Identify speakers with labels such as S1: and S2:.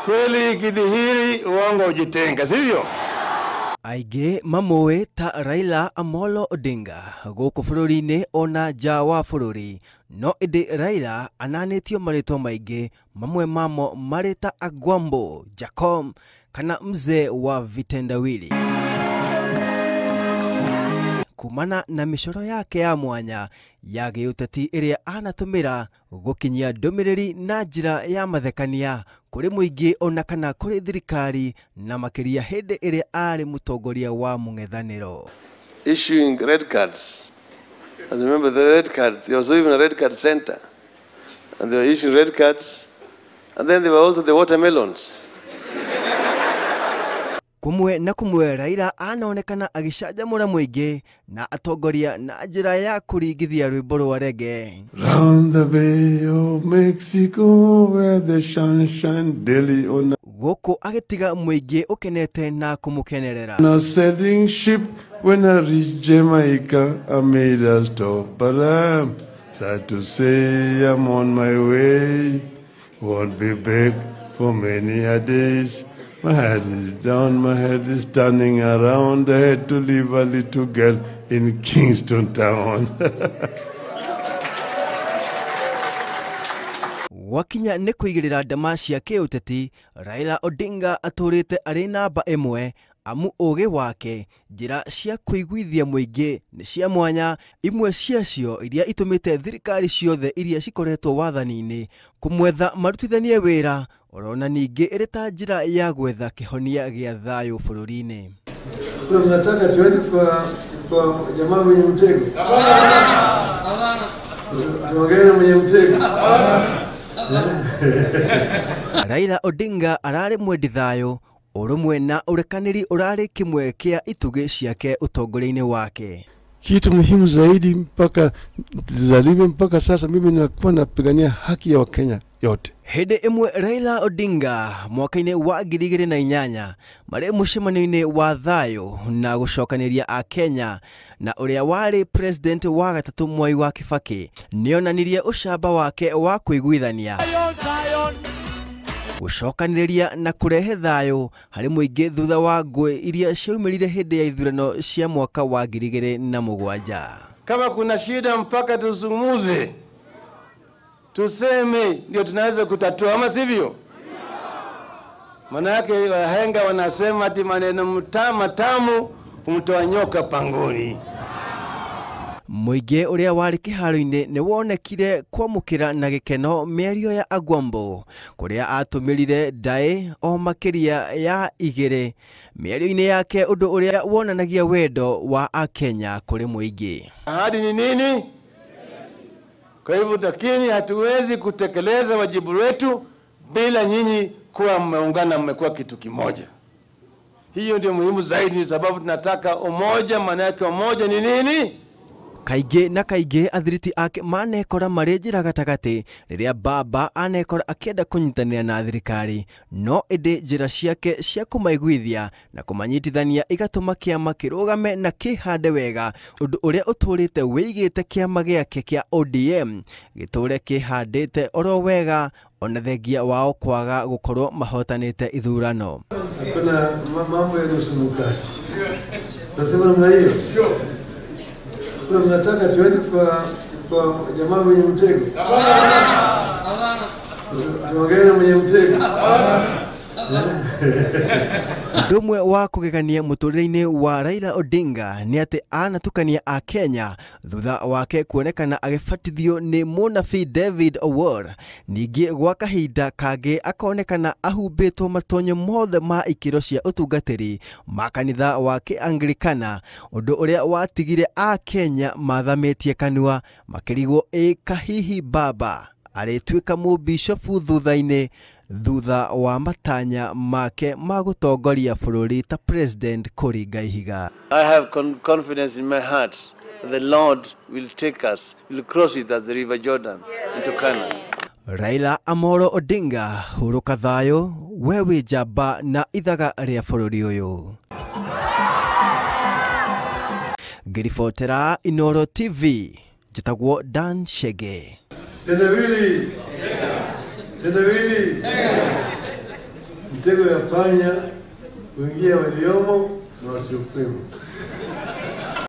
S1: Kweli ikidhihiri uongo ujitenga, sivyo?
S2: Aige mamoe ta Raila Amolo Odinga goko fururi-ini ona nja wa fururi, no indi Raila ananitio maritwa maige, mamwe mamo marita Agwambo, Jacom kana mzee wa vitendawili. Kumana na mishoro yake ya mwanya ya giuteti iria anatumira gukinyia ndumiriri na njira ya mathekania kuri muingi ona kana kuri thirikari na makiria hindi iria ari mutongoria wa mung'ethaniro.
S3: Issuing red cards. As remember the red card, there was even a red card center, and they were issuing red cards, and then there were also the watermelons.
S2: Kumwe na kumwe Raila anaonekana agishanjamura muingi na atongoria na njira ya kuringithia rwimbo rwa reggae.
S3: Round the Bay of Mexico where the sunshine daily on
S2: Goko agitiga muingi ukenete na kumukenerera.
S3: a sailing ship when I reached Jamaica I made a stop, but I'm sad to say I'm on my way, won't be back for many a days. My head is down, my head is turning around. I had to leave a little girl in Kingston Town.
S2: Wakinya ni kuigirira ndama cia kiuteti, Raila Odinga aturite ari namba imwe amu ugi wake, njira cia kuiguithia muingi ni cia mwanya, imwe ciacio iria itumite thirikari ciothe iria cikoretwo wathani-ini kumwetha marutithanie wira, orona ningi iri ta njira ya gwetha kihonia gia thayu bururi-ini.
S3: So tunataka tuende kwa jamaa mwenye mtego. Tuongee mwenye mtego.
S2: Raila Odinga arari mwendi thayu, urumwe na urekaniri urari kimwe kia itugi ciake utongoria-ini wake.
S3: Kitu muhimu zaidi mpaka zalime mpaka sasa mimi nakuwa napigania haki ya Wakenya yote.
S2: Hede imwe Raila Odinga mwaka-ini wa 2008 mari mucemanio-ini wa thayu na gucokaniria a Kenya na uria wari president wa gatatu Mwai wa Kibaki nionanirie ucamba wake wa kuiguithania, gucokaniria na kurehe thayu hari muingi thutha wa ngui iria ciaumirire hindi ya ithurano cia mwaka wa 2007.
S1: Kama kuna shida mpaka tuzungumuze, tuseme ndio tunaweza kutatua, ama sivyo? Manake wahenga wanasema ati maneno matamu humtoa nyoka pangoni.
S2: Muingi uria wari kiharo-ini ni wonekire kwamukira na gikeno miario ya Agwambo kuria atumirire ndai o makiria ya igiri miario-ini yake, undu uria wonanagia wendo wa Akenya kuri muingi.
S1: Ahadi ni nini? Kwa hivyo lakini hatuwezi kutekeleza wajibu wetu bila nyinyi kuwa mmeungana, mmekuwa kitu kimoja. Hiyo ndio muhimu zaidi, sababu tunataka umoja. Maana yake umoja ni nini?
S2: Kaige na kaige athiriti ake manekora mari njira gatagati riria baba anekora akienda kunyitanira na thirikari, no indi njira ciake cia kumaiguithia na kumanyitithania igatuma kiama kirugame na kihande wega, undu uria uturite wigite kiama giake kia ODM giture kihandite oro wega ona thengia wao kwaga gukorwo mahotanite ithurano.
S3: Hakuna mambo ya nusu mkate. Sasa namna hiyo. So tunataka tuende kwa jamaa mwenye mtego. Tuongee mwenye mtego.
S2: Ndumwe wa kugegania muturire-ini wa Raila Odinga ni ati anatukania a Kenya thutha wake kuonekana agibatithio ni munabii David Owuor, ningi gwa kahinda kangi akonekana ahumbitwo matonyo mothe ma ikiro cia utungatiri ma kanitha wa Anglikana, undu uria watigire a Kenya mathamitie kanua makirigwo kahihi baba aritwika mubishofu thutha wa matanya make ma gutongoria bururi ta president Kuringa Ihiga.
S3: I have confidence in my heart that the Lord will take us, will cross with us the river Jordan into Canaan.
S2: Raila Amolo Odinga, huruka thayu, wewe jamba na ithaga ria bururi uyu. Ngiribotera Inooro TV, njitagwo Dan Chege.
S3: Tendawili. mtego ya panya kuingia waliomo na wasiokuwemo.